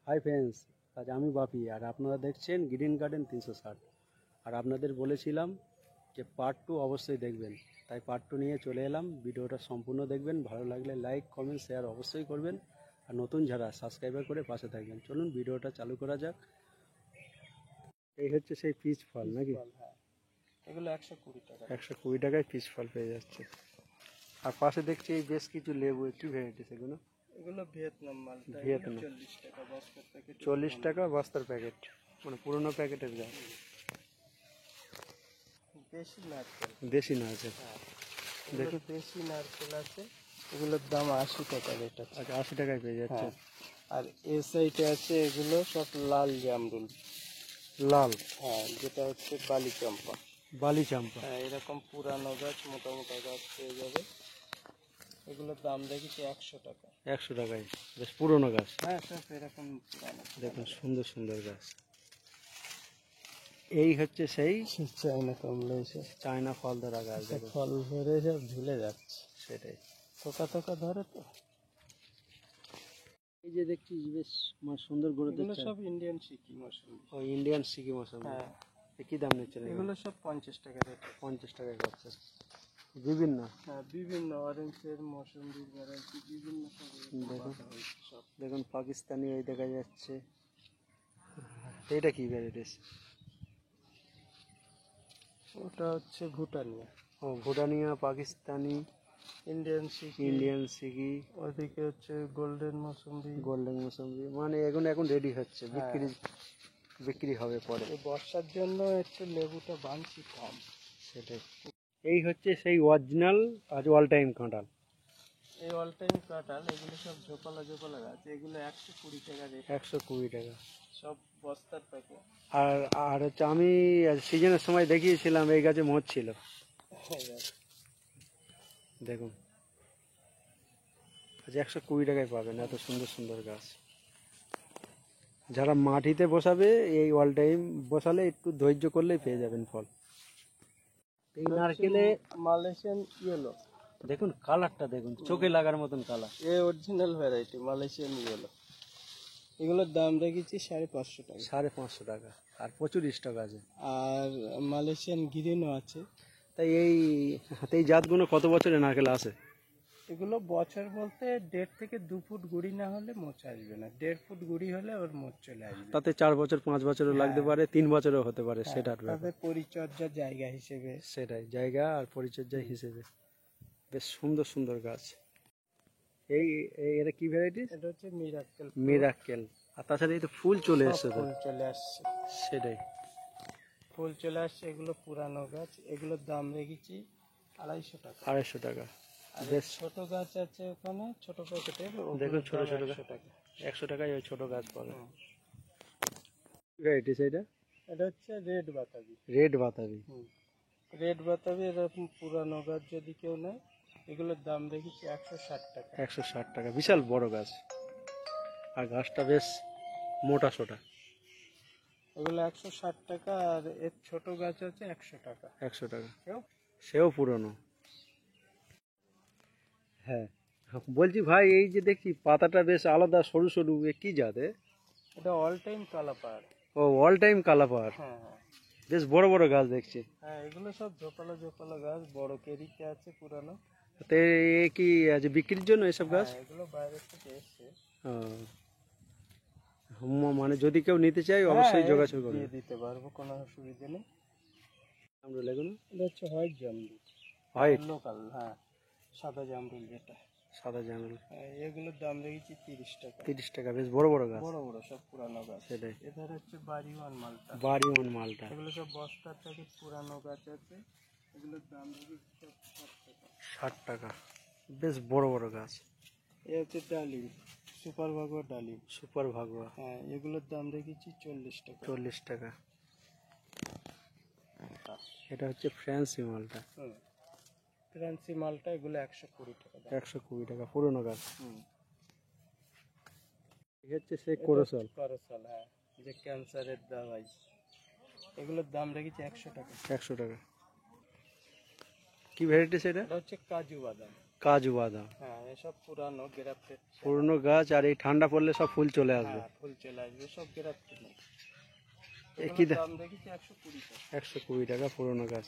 Hi friends, আজ আমি বাপি আর আপনারা দেখছেন গ্রিন গার্ডেন 360। আর আপনাদের বলেছিলাম যে পার্ট 2 অবশ্যই দেখবেন, তাই পার্ট 2 নিয়ে চলে এলাম। ভিডিওটা সম্পূর্ণ দেখবেন, ভালো লাগলে লাইক কমেন্ট শেয়ার অবশ্যই করবেন, আর নতুন যারা সাবস্ক্রাইবার করে পাশে থাকবেন। চলুন ভিডিওটা চালু করা যাক। এই হচ্ছে সেই পিচ ফল নাকি? এগুলো 120 টাকা। 120 টাকায় পিচ ফল পেয়ে যাচ্ছে। আর পাশে দেখছি এই বেশ কিছু লেবু, কি ভ্যারাইটি সেগুলো? এগুলো ভিয়েতনাম মাল, ভিয়েতনাম। 40 টাকা বস্তার প্যাকেট। 40 টাকা বস্তার প্যাকেট, মানে পুরোনো প্যাকেটের গাছ। দেশি নারকেল। দেশি নারকেল। দেখুন দেশি নারকেল আছে, এগুলোর দাম 80 টাকা রেট আছে। আচ্ছা, 80 টাকায় পেয়ে যাচ্ছে। আর এ সাইডে আছে এগুলো সব লাল জামরুল। লাল? হ্যাঁ, যেটা হচ্ছে বালি চম্পা। বালি চাম্পা। হ্যাঁ, এরকম পুরানো গাছ, মোটা মোটা গাছ পেয়ে যাবে। এগুলোর দাম দেখেছি 100 টাকা। 100 টাকায়, বেশ পুরোনো গাছ। হ্যাঁ, সব এরকম পুরানো। দেখুন সুন্দর সুন্দর গাছ। এই হচ্ছে সেই চায়না কমলা, এসে চায়না ফল ধরা গাছ। দেখুন ফল ধরে সব ঝুলে যাচ্ছে, সেটাই। থোকা থোকা ধরে তো। এই যে দেখছি বেশ সুন্দর গড়ে এগুলো দিচ্ছে। সব ইন্ডিয়ান সিকি মৌসুমি। ও ইন্ডিয়ান সিকি মৌসুমি। হ্যাঁ, কি দাম নিচ্ছেন এগুলো সব 50 টাকা রেট। 50 টাকায় করছে বিভিন্ন। হ্যাঁ, বিভিন্ন অরেঞ্জের, মৌসুমির ভ্যারাইটি বিভিন্ন দেখুন সব। দেখুন পাকিস্তানি এই দেখা যাচ্ছে। এটা কি ভ্যারাইটিস? ওটা হচ্ছে ভুটানিয়া। ও ভুটানিয়া, পাকিস্তানি, ইন্ডিয়ান সিকি। ইন্ডিয়ান সিকি। ওদিকে হচ্ছে গোল্ডেন মৌসুমি। গোল্ডেন মৌসুমি, মানে এখন রেডি হচ্ছে, বিক্রি হবে পরে। এই বর্ষার জন্য একটু লেবুটা বানছি কম। সেটাই। এই হচ্ছে সেই অরিজিনাল আর অল টাইম কাঁঠাল। এই অল টাইম কাঁঠাল, এগুলো সব ঝোপালা ঝোপালা গাছ। এগুলো 120 টাকা রেট। 120 টাকা সব বস্তার প্যাকেট। আর আর হচ্ছে আমি সিজনের সময় দেখিয়েছিলাম এই গাছে মোচ ছিল। দেখুন আজ 120 টাকায় পাবেন এত সুন্দর সুন্দর গাছ। যারা মাটিতে বসাবে এই অল টাইম বসালে একটু ধৈর্য করলেই পেয়ে যাবেন ফল। এই নারকেলে মালয়েশিয়ান ইয়েলো। দেখুন কালারটা, দেখুন চোখে লাগার মতন কালার। এ অরিজিনাল ভ্যারাইটি মালয়েশিয়ান ইয়েলো। এগুলোর দাম রেখেছি 550 টাকা। 550 টাকা। আর প্রচুর স্টক আছে। আর মালয়েশিয়ান গ্রিনও আছে। তাই এই জাতগুলো কত বছরের নারকেল আছে? এগুলো বছর বলতে 1.5 থেকে 2 ফুট গুড়ি না হলে মোচ আসবে না। 1.5 ফুট গুড়ি হলে ওর মোচ চলে আসবে। তাতে 4 বছর 5 বছরও লাগতে পারে, 3 বছরও হতে পারে, সেটার ব্যাপার। তাদের পরিচর্যা জায়গা হিসেবে। সেটাই, জায়গা আর পরিচর্যা হিসেবে। বেশ সুন্দর সুন্দর গাছ। এটা কি ভ্যারাইটি? এটা হচ্ছে মিরাক্কেল। মিরাক্কেল। আর তাছাড়া এই তো ফুল চলে এসছে। ফুল চলে আসছে। সেটাই, ফুল চলে আসছে। এগুলো পুরানো গাছ, এগুলোর দাম রেখেছি 250 টাকা। 250 টাকা। বেশ ছোট গাছ আছে ওখানে, ছোট প্যাকেটের। দেখুন ছোট ছোট 100 টাকা। 100 টাকায় ওই ছোট গাছ পাবে। ভ্যারাইটি সেটা? এটা হচ্ছে রেড বাতাবি। রেড বাতাবি। রেড বাতাবি এরকম পুরানো গাছ যদি কেউ নেয়, এগুলোর দাম রেখেছি 160 টাকা। 160 টাকা, বিশাল বড় গাছ। আর গাছটা বেশ মোটা সোটা। এগুলো 160 টাকা। আর এর ছোট গাছ আছে 100 টাকা। 100 টাকা, সেও পুরনো। হ্যাঁ বলছি ভাই, এই যে দেখছি পাতাটা বেশ আলাদা, সরু সরু, এ কি জাতে? এটা অল টাইম কালাপাড়। ও অল টাইম কালাপাড়। হ্যাঁ হ্যাঁ। বেশ বড় বড় গাছ দেখছি। হ্যাঁ, এগুলো সব ঝোপালো ঝোপালো গাছ, বড় কেরিতে আছে পুরানো। তো এ কি আজ বিক্রির জন্য এসব গাছ? এগুলো বাইরে থেকে এসছে। মানে যদি কেউ নিতে চায় অবশ্যই যোগাযোগ করবে। দিয়ে দিতে পারবো, কোনো অসুবিধা নেই। আমরা লেগুন। এটা হচ্ছে হোয়াইট জামরুল। হোয়াইট লোকাল, হ্যাঁ, সাদা জামরুল যেটা। সাদা জামরুল। এগুলোর দাম রেখেছি 30 টাকা। 30 টাকা, বেশ বড় বড় গাছ। বড় বড় সব পুরানো গাছ। সেটাই। এধারে হচ্ছে বাড়িওয়ান মালটা। বাড়িওয়ান মালটা। এগুলো সব বস্তার থেকে পুরানো গাছ আছে। এগুলোর দাম রেখেছি সব 60 টাকা। 60 টাকা, বেশ বড় বড় গাছ। এ হচ্ছে ডালিম, সুপার ভাগোয়া ডালিম। সুপার ভাগোয়া। হ্যাঁ, এগুলোর দাম রেখেছি 40 টাকা। 40 টাকা। এটা হচ্ছে ফ্রান্সি মালটা। ফ্রান্সি মালটা, এগুলো 120 টাকা। 120 টাকা, পুরনো গাছ। এই হচ্ছে সেই করসল। করসল, হ্যাঁ, যে ক্যান্সারের দাওয়াই। এগুলোর দাম রেখেছি 100 টাকা। 100 টাকা। কি ভ্যারাইটি সেটা? এটা হচ্ছে কাজু বাদাম। কাজু বাদাম, হ্যাঁ এসব পুরানো গ্রাফটেড। পুরনো গাছ, আর এই ঠান্ডা পড়লে সব ফুল চলে আসবে। হ্যাঁ ফুল চলে আসবে, সব গ্রাফটেড। এ কি দাম রেখেছি 120 টাকা। 120 টাকা পুরনো গাছ।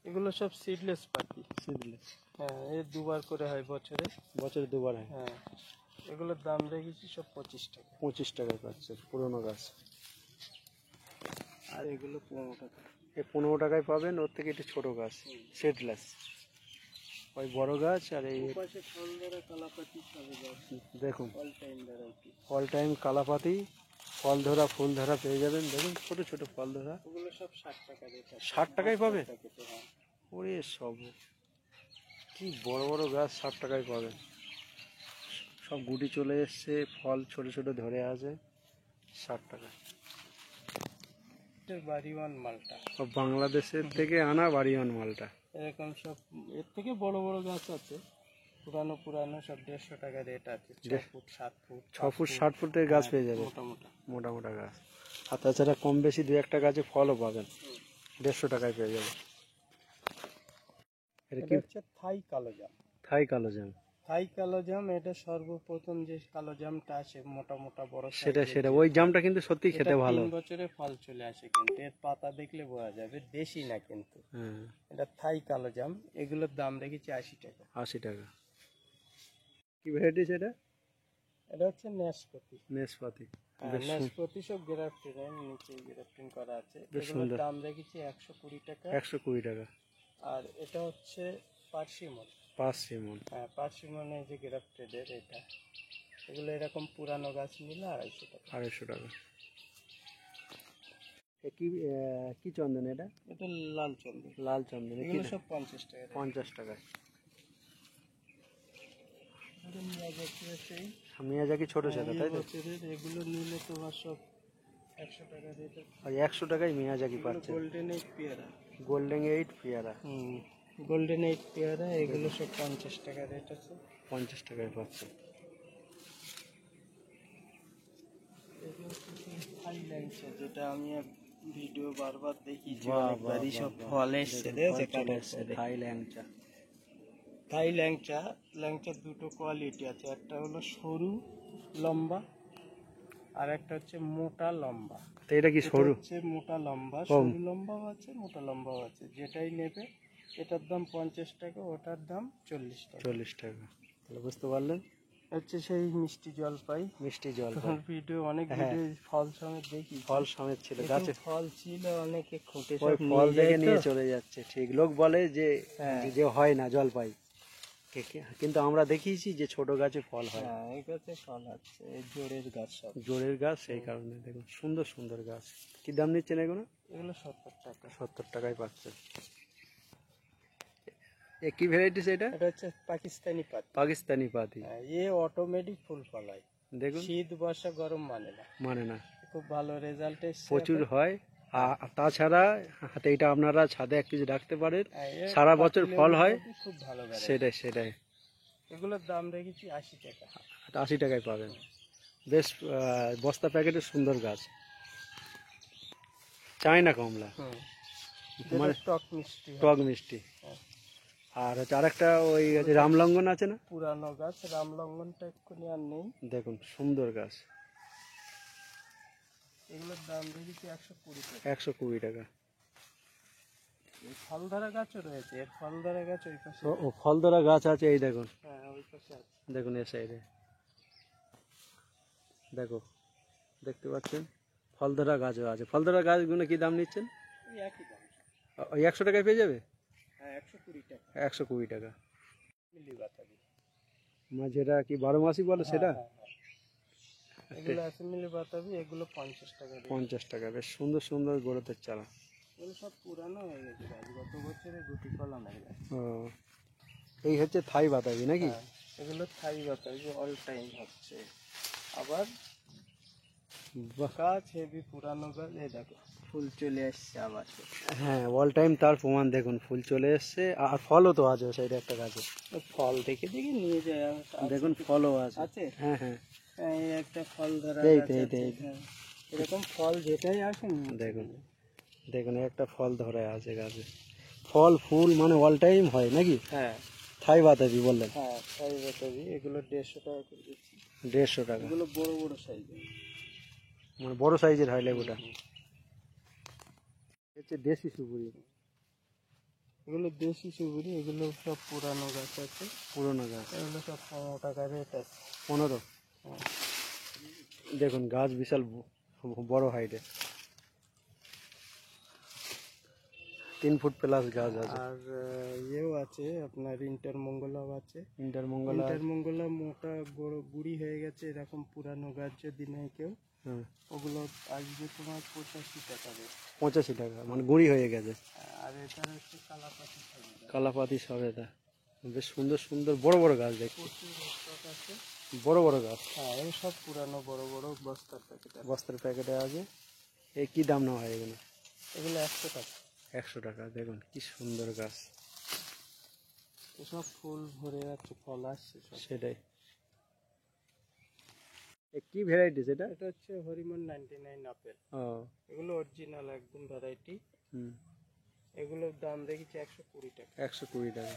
এগুলো সব সিডলেস পাখি। সিডলেস, হ্যাঁ এর দুবার করে হয় বছরে। বছরে দুবার হয়। হ্যাঁ এগুলোর দাম রেখেছি সব 25 টাকা। 25 টাকায় পাচ্ছে পুরনো গাছ। আর এগুলো 15 টাকা। এই 15 টাকায় পাবেন, ওর থেকে একটু ছোট গাছ সিডলেস। ওই বড় গাছ আর এই পাশে ফল ধরা কালাপাতি সবে গাছ। দেখুন all time variety. All time Kalapati, ফল ধরা ফুল ধরা পেয়ে যাবেন। দেখুন ছোট ছোট ফল ধরা, ওগুলো সব 60 টাকা রেট। 60 টাকায় পাবে। হ্যাঁ ওরে সব কি বড় বড় গাছ 60 টাকায় পাবেন। সব গুটি চলে এসছে, ফল ছোট ছোট ধরে আছে, 60 টাকা। বাড়িওয়ান মালটা সব বাংলাদেশের থেকে আনা বাড়িওয়ান মালটা। এরকম সব এর থেকে বড় বড় গাছ আছে, পুরানো পুরানো সব 150 টাকা রেট আছে। 6 ফুট 7 ফুট 6 ফুট 60 ফুটের গাছ পেয়ে যাবে, মোটা মোটা। মোটা মোটা গাছ। আর তাছাড়া কম বেশি দু একটা গাছে ফলও পাবেন, 150 টাকায় পেয়ে যাবে। এটা কি? এটা হচ্ছে থাই কালো জাম। থাই কালো জাম। থাই কালো জাম, এটা সর্বপ্রথম যে কালো জামটা আসে মোটা মোটা বড় সেটা size-এর সেটা যে ওই ফল, জামটা কিন্তু সত্যি এটা খেতে ভালো। 3 বছরে ফল চলে আসে, কিন্তু এর পাতা দেখলে বোঝা যাবে দেশি না কিন্তু। হ্যাঁ, এটা থাই কালো জাম। এগুলোর দাম রেখেছি 80 টাকা। 80 টাকা। কি ভ্যারাইটি সেটা? এটা হচ্ছে নাশপাতি। নেসপাতি। বেশ নাশপাতি সব গ্রাফটেড, নিচে গ্রাফটিং করা আছে। বেশ এগুলোর সুন্দর। দাম রেখেছি 120 টাকা। 120 টাকা। আর এটা হচ্ছে পার্সিমন। 5 সিমন। হ্যাঁ পার্সিমনে যে গ্রাফটেডের এটা, এগুলো এরকম পুরানো গাছ নিলে 250 টাকা। 250 টাকা। এ কি কি চন্দন এটা? এটা লাল চন্দন। লাল চন্দন। কি এগুলো সব 50 টাকা। 50 টাকায়। এটা মিয়াজাকি আছে, মিয়াজাকি ছোট ছোট, তাই তো? বছরের। এগুলো নিলে তোমার সব 100 টাকা রেট। আর 100 টাকায় মিয়াজাকি পাচ্ছে। গোল্ডেন এইট পেয়ারা। গোল্ডেন 8 পেয়ারা। গোল্ডেন এইট পেয়ারা, এগুলো সব 50 টাকা রেট আছে। 50 টাকায় পাচ্ছে। থাইল্যান্ডে, যেটা আমি ভিডিও বারবার দেখি, বাহ, অনেকবারই বাহ, সব বাহ, ফল এসছে। থাই ল্যাংচা। থাই ল্যাংচা। ল্যাংচার দুটো কোয়ালিটি আছে, একটা হলো সরু লম্বা, আর একটা হচ্ছে মোটা লম্বা। তো এটা কি সরু? হচ্ছে মোটা লম্বা, সরু লম্বাও আছে, মোটা লম্বাও আছে। যেটাই নেবে এটার দাম 50 টাকা, ওটার দাম 40 টাকা। 40 টাকা। তাহলে বুঝতে পারলেন, হচ্ছে সেই মিষ্টি জলপাই। মিষ্টি জল। তোমার ভিডিও অনেক ভিডিও ফল সমেত দেখি, ফল সমেত ছিল কিন্তু গাছে। ফল ছিল অনেকে খুঁটে ওই সব ফল নিয়ে দেখে যায় নিয়ে তো। চলে যাচ্ছে। ঠিক, লোক বলে যে হ্যাঁ। যে হয় না জলপাই, কিন্তু আমরা দেখিয়েছি যে ছোট গাছে ফল হয়। হ্যাঁ এই গাছে ফল আছে, এই জোরের গাছ সব। জোরের গাছ, সেই কারণে দেখুন সুন্দর সুন্দর গাছ। কি দাম নিচ্ছেন এগুলো? এগুলো 70 টাকা। 70 টাকায় পাচ্ছে। এ কি ভ্যারাইটিস এটা? এটা হচ্ছে পাকিস্তানি পাতি। পাকিস্তানি পাতি। এ অটোমেটিক ফুল ফলায়, দেখুন শীত বর্ষা গরম মানে না। মানে না, খুব ভালো রেজাল্ট এসছে। প্রচুর হয়। আর তাছাড়া হাতে এটা আপনারা ছাদে এক কিছু রাখতে পারেন, এর সারা বছর পাতিলের ফল হয়। মধ্যে খুব ভালো variety। সেটাই সেটাই। এগুলোর দাম রেখেছি 80 টাকা। 80 টাকায় পাবেন। বেশ বস্তা প্যাকেটের সুন্দর গাছ। চায়না কমলা, মানে টক মিষ্টি। টক মিষ্টি। হ্যাঁ। আর হচ্ছে আরেকটা ওই যে রামলঙ্গন আছে না, পুরানো গাছ, রামলঙ্গনটা এক্ষুনি আর নেই। দেখুন সুন্দর গাছ। এগুলোর দাম রেখেছি 120 টাকা। 120 টাকা। এই ফল ধরা গাছও রয়েছে, এর ফল ধরা গাছ ওই পাশে। ও ফল ধরা গাছ আছে, এই দেখুন, হ্যাঁ ওই পাশে আছে। দেখুন এ সাইডে দেখো, দেখতে পাচ্ছেন ফল ধরা গাছও আছে। ফল ধরা গাছগুলো কি দাম নিচ্ছেন? এই একই দাম। ওই 100 টাকায় পেয়ে যাবে। হ্যাঁ 120 টাকা। 120 টাকা। মিলি বাতাবি। মানে যেটা কি 12 মাসই বলে সেটা। হ্যাঁ, হ্যাঁ। এগুলো আছে মিলি বাতাবি, এগুলো 50 টাকা রেট। 50 টাকা। বেশ সুন্দর সুন্দর গোড়াতের চারা। এগুলো সব পুরানো হয়ে গেছে গাছ, গত বছরে গুটি কলম হয়ে গেছে। ও, এই হচ্ছে থাই বাতাবি নাকি? হ্যাঁ, এগুলো থাই বাতাবি অল টাইম হচ্ছে। আবার বাহ। গাছ হেভি পুরানো গাছ, এই দেখো ফুল চলে আসছে আবার। হ্যাঁ, অল টাইম তার প্রমাণ দেখুন, ফুল চলে এসছে। আর ফলও তো আছে সাইডে একটা গাছে, ফল দেখে দেখে নিয়ে যায়। দেখুন ফলও আছে। আছে। হ্যাঁ হ্যাঁ, এই একটা ফল ধরা এই গাছ তো, এই তো, আছে। এই তো। হ্যাঁ, এরকম ফল যেটাই আসে নিয়ে দেখুন যায়। দেখুন একটা ফল ধরে আছে গাছে। ফল ফুল মানে অল টাইম হয় নাকি? হ্যাঁ থাই বাতাবি বললেন, হ্যাঁ থাই বাতাবি, এগুলো 150 টাকা করে দিচ্ছি। 150 টাকা, এগুলো বড় বড় সাইজের। মানে বড় সাইজের হয় লেবুটা। হচ্ছে দেশি সুপুরি, এগুলো দেশি সুপুরি, এগুলো সব পুরানো গাছ আছে, পুরোনো গাছ, এগুলো সব 15 টাকা রেট আছে। 15। হ্যাঁ। দেখুন গাছ বিশাল বড় হাইটে, 3 ফুট প্লাস গাছ আছে। আর ইয়েও আছে আপনার ইন্টারমঙ্গলাও আছে। ইন্টারমঙ্গলা, ইন্টারমঙ্গলা মোটা বড় গুড়ি হয়ে গেছে, এরকম পুরানো গাছ যদি নেই কেউ, হ্যাঁ ওগুলো আসবে তোমার 85 টাকা রেট। 85 টাকা, মানে গুঁড়ি হয়ে গেছে। আর এটা হচ্ছে কালাপাতি সবেদা, কালাপাতি সবেদা, বেশ সুন্দর সুন্দর বড় বড় গাছ দেখছি, প্রচুর স্টক আছে। বড় বড় গাছ, হ্যাঁ এই সব পুরানো বড় বড় বস্তার প্যাকেট আছে। বস্তার প্যাকেটে আছে। এই কি দাম নেওয়া হয় এগুলো? এগুলো 100 টাকা। 100 টাকা। দেখুন কি সুন্দর গাছ, এসব ফুল ভরে যাচ্ছে, ফল আসছে সব। সেটাই। এ কি ভ্যারাইটিস এটা? এটা হচ্ছে হরিমন 99 আপেল। ও, এগুলো অরিজিনাল একদম ভ্যারাইটি। হুম, এগুলোর দাম দেখেছি 120 টাকা। 120 টাকা।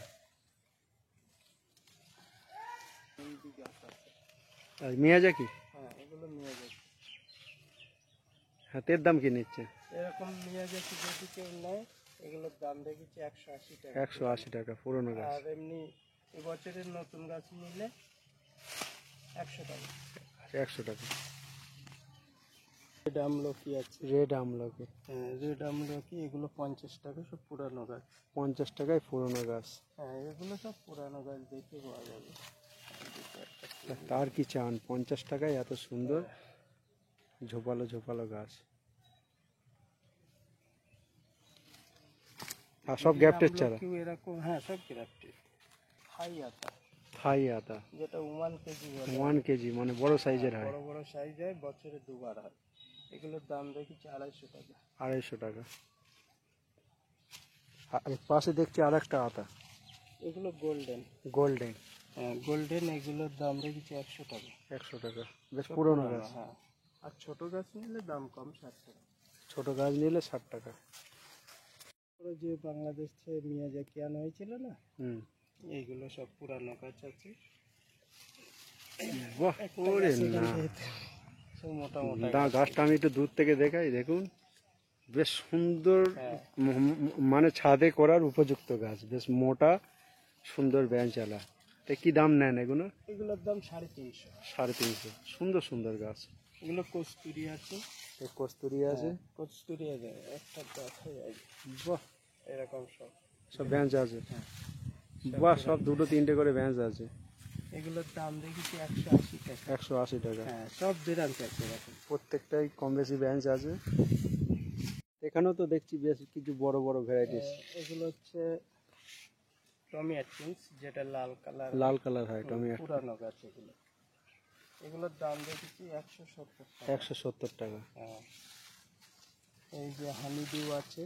হিন্দি গাছ আছে। আর মিয়াজাকি, হ্যাঁ এগুলো মিয়াজাকি। হাতের দাম কি নিচ্ছে? এরকম মিয়াজাকি যদি কেউ নেয়, এগুলোর দাম দেখেছি 180 টাকা। 180 টাকা পুরোনো গাছ। আর এমনি এবছরের নতুন গাছ নিলে 100 টাকা। 100 টাকা। রেড আমলকি আছে। রেড আমলকি, হ্যাঁ রেড আমলকি, এগুলো 50 টাকা, সব পুরানো গাছ। 50 টাকায় পুরোনো গাছ। হ্যাঁ এগুলো সব পুরানো গাছ, দেখে পাওয়া যাবে। তার কি চান, 50 টাকায় এত সুন্দর ঝোপালো ঝোপালো গাছ। আর সব গ্যাপটের চারা, আমলকিও এরকম, হ্যাঁ সব গ্রাফটেড। হাই আতা, থাই আতা, যেটা 1 কেজি বলে। 1 কেজি, মানে বড় সাইজের হয়। বড় বড় সাইজ হয়, বছরে দুবার হয়। এগুলোর দাম দেখেছি 250 টাকা। 250 টাকা। আর পাশে দেখছি আর একটা আতা, এগুলো গোল্ডেন। গোল্ডেন, হ্যাঁ গোল্ডেন, এগুলোর দাম দেখেছি 100 টাকা। 100 টাকা, বেশ সব পুরোনো পুরানো, গাছ। হ্যাঁ। আর ছোট গাছ নিলে দাম কম, 60 টাকা। ছোট গাছ নিলে 60 টাকা। ওরা যে বাংলাদেশ থেকে মিয়াজাকি আনা হয়েছিল না, হুম, এইগুলো সব পুরানো গাছ আছে। বাহ, একটা ওরে গাছ এখান না, থেকে সব মোটা মোটা না গাছ। গাছটা আমি একটু দূর থেকে দেখাই, দেখুন বেশ সুন্দর, হ্যাঁ। মানে ছাদে করার উপযুক্ত গাছ, বেশ মোটা সুন্দর ব্যাঞ্চালা। তা কি দাম নেন এগুলো? এগুলোর দাম 350। 350। সুন্দর সুন্দর গাছ। এগুলো কস্তুরি আছে। এই কস্তুরি আছে, কস্তুরি আছে, একটা দেখা যায় বাহ, এরকম সব। সব বেঞ্চ আছে, হ্যাঁ। বাহ, সব 2-3টে করে বেঞ্চ আছে। এগুলোর দাম দেখেছি 180 টাকা। 180 টাকা। হ্যাঁ সব ব্রাঞ্চ আছে এরকম। প্রত্যেকটাই কম বেশি বেঞ্চ আছে। এখানেও তো দেখছি বেশ কিছু বড় বড় ভ্যারাইটিস। এগুলো হচ্ছে টমিয়াটিন্স, যেটা লাল কালার। লাল কালার হয় টমেটো, পুরানো গাছ এগুলো। এগুলোর দাম দেখেছি 170 টাকা। 170 টাকা। হ্যাঁ। এই যে হানি ডিউ আছে,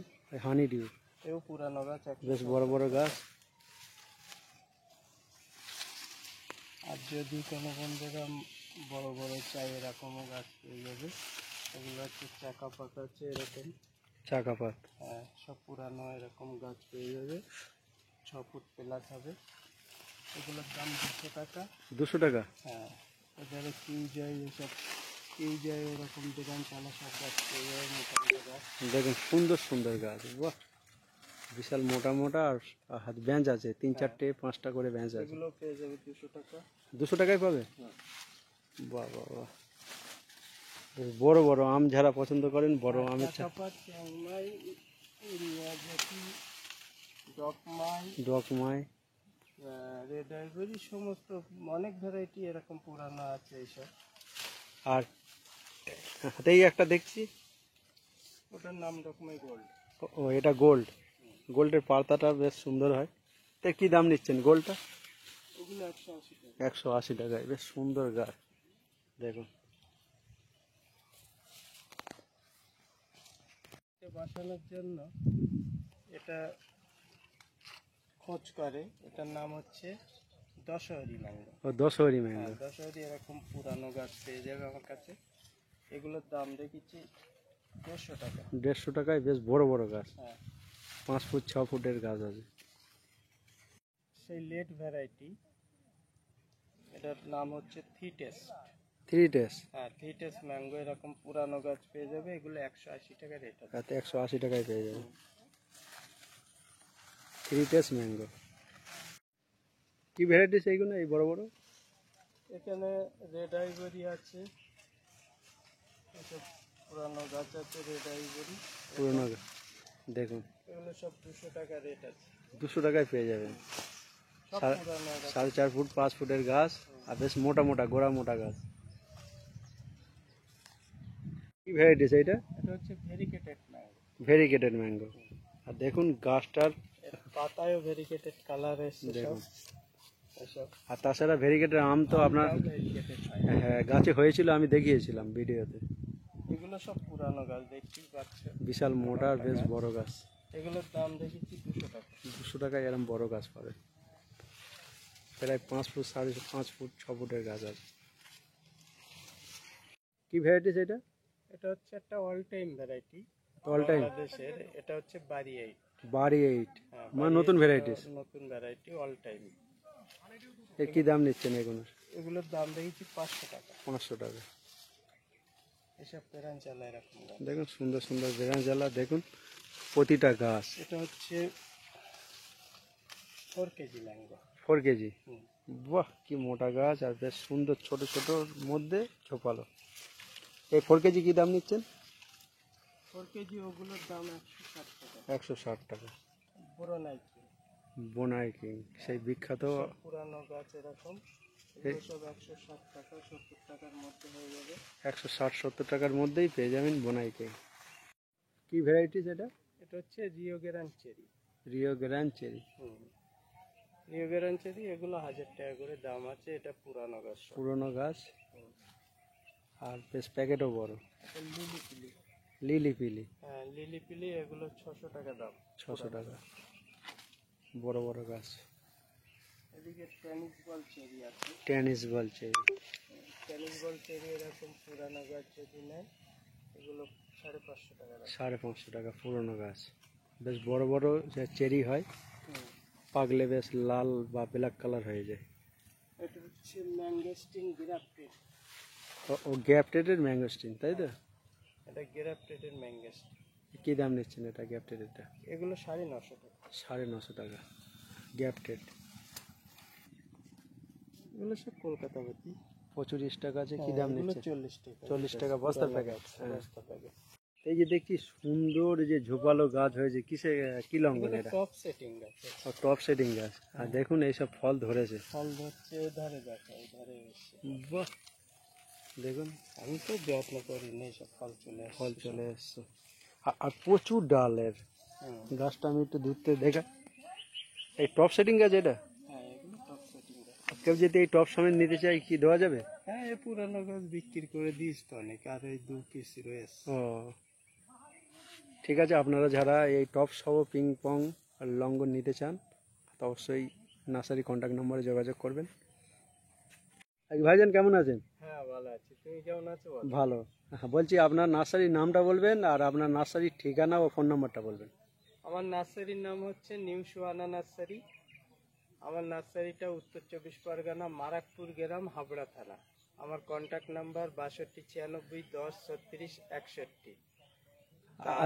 হানি ডিউ, এও পুরানো গাছ, বেশ বড় বড় গাছ। আর যদি কোনো বন্ধুরা বড় বড় চাই, এরকমও গাছ পেয়ে যাবে। এগুলো হচ্ছে চাকা পাতা আছে এরকম। চাকাপাত, হ্যাঁ সব পুরানো এরকম গাছ পেয়ে যাবে, 6 ফুট প্লাস হবে। এগুলোর দাম 200 টাকা। 200 টাকা। হ্যাঁ এবারে কিউজয়, এসব কিউজয় এরকম দোকান চালা সব গাছ পেয়ে যাবে, মোটা মোটা গাছ। দেখুন সুন্দর সুন্দর গাছ, বাহ, বিশাল মোটা মোটা। আর হাত বেঞ্চ আছে, 3-4-5টা করে বেঞ্চ আছে। এগুলো পেয়ে যাবে 200 টাকা। 200 টাকায় পাবে? হ্যাঁ। বাহ বাহ বাহ, বেশ বড় বড় আম, যারা পছন্দ করেন বড় আমের চাকাপাত, চ্যাংমাই, মিয়াজাকি, ডকমাই, ডকমাই। রেড আইভরি, সমস্ত অনেক ভ্যারাইটি এরকম পুরানো আছে এইসব। আর হাতেই একটা দেখছি, ওটার নাম ডকমাই গোল্ড। ও এটা গোল্ড, গোল্ডের পাতাটা বেশ সুন্দর হয়। তা কি দাম নিচ্ছেন গোল্ডটা? ওগুলো 180 টাকা। 180 টাকায়, বেশ সুন্দর গাছ। দেখুন বাসানোর জন্য এটা খোঁজ করে, এটার নাম হচ্ছে দশহরি ম্যাঙ্গো। ও দশহরি হ্যাঁ ম্যাঙ্গো, দশহরি, এরকম পুরানো গাছ পেয়ে যাবে আমার কাছে। এগুলোর দাম দেখেছি 150 টাকা। 150 টাকায় বেশ বড় বড় গাছ, হ্যাঁ 5 ফুট 6 ফুটের গাছ আছে। রাজশাহী লেট ভ্যারাইটি, এটার নাম হচ্ছে থিটেস। 3 হ্যাঁ, থিটেস ম্যাঙ্গো, এরকম পুরানো গাছ পেয়ে যাবে, এগুলো 180 টাকা রেট আছে। রাতে 180 টাকায় পেয়ে যাবেন 3 ম্যাঙ্গো। কি ভ্যারাইটিস এইগুলো, এই বড় বড়? এখানে রেড আইভরি আছে, এসব পুরানো গাছ আছে রেড আইভরি, পুরোনো দেখুন এগুলো সব 200 টাকা রেট আছে। 200 টাকায় পেয়ে যাবেন। সব সাড়ে- পুরানো গাছ। 4.5 ফুট 5 ফুটের গাছ, আর বেশ মোটা মোটা গোড়া মোটা গাছ। কি ভ্যারাইটিস এইটা? এটা হচ্ছে ভেরিকেটেড ম্যাঙ্গো। Variegated mango. আর দেখুন গাছটার, এর পাতায়ও ভেরিকেটেড কালার এসছে সব। দেখুন। এসব আর তাছাড়া ভেরিকেটেড আম তো আপনার ভেরিকেটেড হয়। হ্যাঁ গাছে হয়েছিল, আমি দেখিয়েছিলাম ভিডিওতে। এগুলো সব পুরানো গাছ, দেখতেই পাচ্ছেন। বিশাল মোটা আর বেশ বড় গাছ। এগুলোর দাম দেখেছি 200 টাকা। 200 টাকায় এরকম বড় গাছ পাবে, প্রায় 5 ফুট 5.5 ফুট 6 ফুটের গাছ আছে। কি ভ্যারাইটিস এটা? এটা হচ্ছে একটা all time variety all time বাংলাদেশের। এটা হচ্ছে বাড়ি 8। বাড়ি 8, হ্যাঁ, মানে নতুন ভ্যারাইটিস। নতুন ভ্যারাইটি অল টাইম। এর কি দাম নিচ্ছেন এগুলোর? এগুলোর দাম দেখেছি 500 টাকা। 500 টাকা। এসব পেরান চালা এরকম গাছ। দেখুন সুন্দর সুন্দর বেগান জ্বালা, দেখুন প্রতিটা গাছ। এটা হচ্ছে 4 কেজি ম্যাঙ্গো। 4 কেজি। বাহ, কি মোটা গাছ আর বেশ সুন্দর, ছোট ছোটোর মধ্যে ঝোপালো। এই 4 কেজি কি দাম নিচ্ছেন? 4 কেজি ওগুলোর দাম 160 টাকা। 160 টাকা। বড় নাইকি বোনাই কিং, সেই বিখ্যাত। সব পুরানো গাছ এরকম, এগুলো সব 160 টাকা 70 টাকার মধ্যে হয়ে যাবে। 160-70 টাকার মধ্যেই পেয়ে যাবেন বোনাই কিং। কি ভ্যারাইটিস এটা? এটা হচ্ছে রিও গ্রান cherry. Rio grand cherry. Rio গ্রান চেরি, এগুলো 1000 টাকা করে দাম আছে। এটা পুরানো গাছ সব। পুরনো গাছ আর বেশ প্যাকেটও বড়। এটা লিলি পিলি। লিলি পিলি। হ্যাঁ, লিলি পিলি, এগুলো 600 টাকা দাম। 600 টাকা। বড় বড় গাছ। এদিকে টেনিস বল চেরি আছে। Tennis ball cherry. Tennis ball cherry এরকম পুরানো গাছ যদি নেয়, এগুলো 550 টাকা দাম। 550 টাকা পুরনো গাছ। বেশ বড় বড় যে চেরি হয়, হুম। পাকলে বেশ লাল বা ব্ল্যাক কালার হয়ে যায়। এটা হচ্ছে ম্যাঙ্গোস্টিন গ্রাফটেড। ও গ্যাপটেডের ম্যাঙ্গোস্টিন, তাই তো? এটা গ্রাফটেডের ম্যাঙ্গোস্টিন। কি দাম নিচ্ছেন এটা গ্যাপটেডেরটা? এগুলো 950 টাকা। 950 টাকা গ্যাপটেড। এগুলো সব কলকাতা পাতি। প্রচুর স্টক আছে। কি দাম এগুলো নিচ্ছে? 40 টাকা। 40 টাকা বস্তা প্যাকেট। বস্তা প্যাকেট। এই যে দেখি সুন্দর যে ঝোপালো গাছ হয়েছে, কিসে কি লঙ্ঘন এটা? টপ সেটিং গাছ। টপ সেটিং গাছ। আর দেখুন এইসব ফল ধরেছে। ফল ধরছে, ধারে দেখা, ধারে এসছে। বাহ, দেখুন আমি তো যত্ন করি না, সব ফল চলে আসছে। ফল চলে এসছে। আর প্রচুর ডালের হুম। গাছটা আমি একটু দূর থেকে দেখা। এই টপ সেটিং গাছ এটা? হ্যাঁ, এগুলো টপ সেটিং গাছ। কেউ যদি এই টপ সমেত নিতে চাই কি দেওয়া যাবে? হ্যাঁ, এই পুরানো গাছ বিক্রি করে দিস তো অনেক, আর এই 2 পিস রয়েছে। ও ঠিক আছে, আপনারা যারা এই টপ সহ পিং পং আর লঙ্ঘন নিতে চান তো অবশ্যই নার্সারি কন্ট্যাক্ট নম্বরে যোগাযোগ করবেন। ভাইজান কেমন আছেন? হ্যাঁ, ভালো আছি। তুমি কেমন আছো? বলো। ভালো। হ্যাঁ, বলছি আপনার নার্সারির নামটা বলবেন আর আপনার নার্সারির ঠিকানা ও ফোন নাম্বারটা বলবেন। আমার নার্সারির নাম হচ্ছে নিউ সুহানা নার্সারি। আমার নার্সারিটা উত্তর 24 পরগনা, মারাকপুর গ্রাম, হাবড়া থানা। আমার কন্ট্যাক্ট নাম্বার 62 96 10 36 61।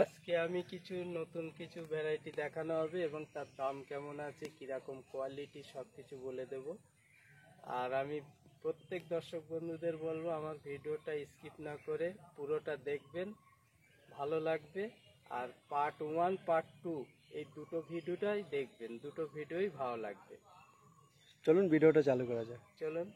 আজকে আমি নতুন কিছু ভ্যারাইটি দেখানো হবে এবং তার দাম কেমন আছে, কিরকম কোয়ালিটি, সব কিছু বলে দেব। আর আমি প্রত্যেক দর্শক বন্ধুদের বলবো আমার ভিডিওটা স্কিপ না করে পুরোটা দেখবেন, ভালো লাগবে। আর পার্ট 1 পার্ট 2 এই দুটো ভিডিওটাই দেখবেন, দুটো ভিডিওই ভালো লাগবে। চলুন ভিডিওটা চালু করা যাক। চলুন।